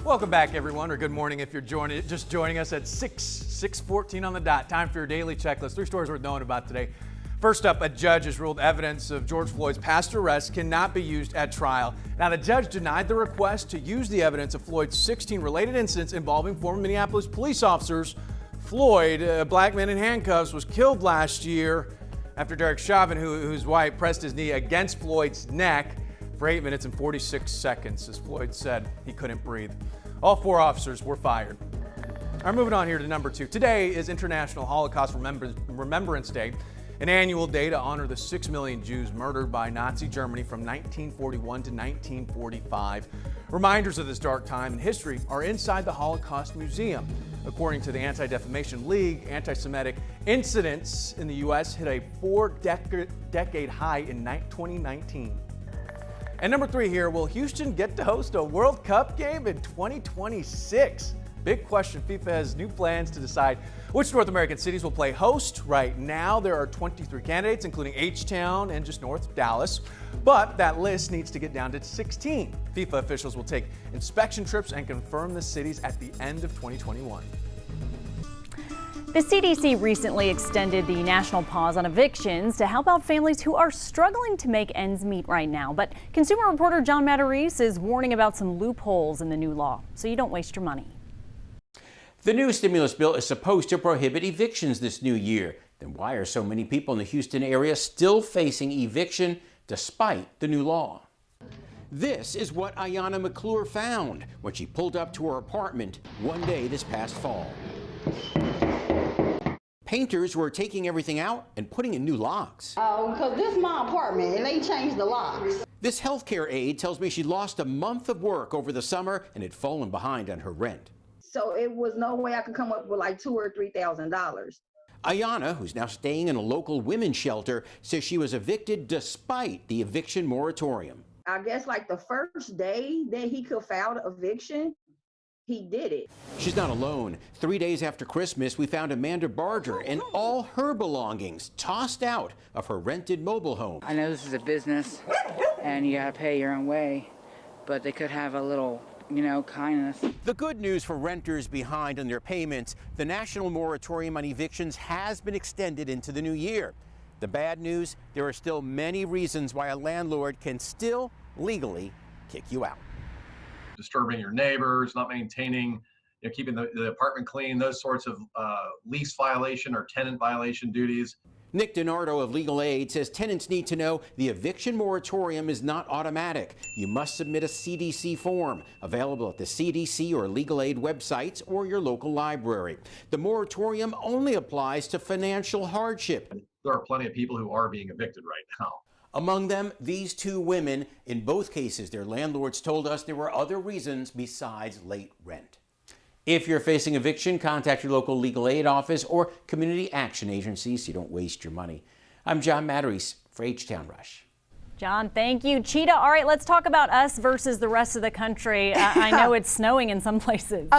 Welcome back, everyone, or good morning if you're just joining us at 6:14 on the dot. Time for your daily checklist. 3 stories worth knowing about today. First up, a judge has ruled evidence of George Floyd's past arrest cannot be used at trial. Now, the judge denied the request to use the evidence of Floyd's 16 related incidents involving former Minneapolis police officers. Floyd, a black man in handcuffs, was killed last year after Derek Chauvin, who's white, pressed his knee against Floyd's neck for 8 minutes and 46 seconds. As Floyd said, he couldn't breathe. All 4 officers were fired. All right, moving on here to number 2. Today is International Holocaust Remembrance Day, an annual day to honor the 6 million Jews murdered by Nazi Germany from 1941 to 1945. Reminders of this dark time in history are inside the Holocaust Museum. According to the Anti-Defamation League, anti-Semitic incidents in the U.S. hit a 4-decade high in 2019. And number 3 here, will Houston get to host a World Cup game in 2026? Big question. FIFA has new plans to decide which North American cities will play host. Right now, there are 23 candidates, including H-Town and just north of Dallas. But that list needs to get down to 16. FIFA officials will take inspection trips and confirm the cities at the end of 2021. The CDC recently extended the national pause on evictions to help out families who are struggling to make ends meet right now. But consumer reporter John Matarese is warning about some loopholes in the new law, so you don't waste your money. The new stimulus bill is supposed to prohibit evictions this new year. Then why are so many people in the Houston area still facing eviction despite the new law? This is what Ayanna McClure found when she pulled up to her apartment one day this past fall. Painters were taking everything out and putting in new locks. Because this is my apartment and they changed the locks. This healthcare aide tells me she lost a month of work over the summer and had fallen behind on her rent. So it was no way I could come up with like $2,000 or $3,000. Ayanna, who's now staying in a local women's shelter, says she was evicted despite the eviction moratorium. I guess like the first day that he could file the eviction, he did it. She's not alone. 3 days after Christmas, we found Amanda Barger and all her belongings tossed out of her rented mobile home. I know this is a business and you gotta pay your own way, but they could have a little, kindness. The good news for renters behind on their payments, the national moratorium on evictions has been extended into the new year. The bad news, there are still many reasons why a landlord can still legally kick you out. Disturbing your neighbors, not maintaining, keeping the apartment clean, those sorts of lease violation or tenant violation duties. Nick DiNardo of Legal Aid says tenants need to know the eviction moratorium is not automatic. You must submit a CDC form available at the CDC or Legal Aid websites or your local library. The moratorium only applies to financial hardship. There are plenty of people who are being evicted right now. Among them, these 2 women. In both cases, their landlords told us there were other reasons besides late rent. If you're facing eviction, contact your local legal aid office or community action agency so you don't waste your money. I'm John Matarese for HTownRush. John, thank you. Cheetah, all right, let's talk about us versus the rest of the country. I know it's snowing in some places.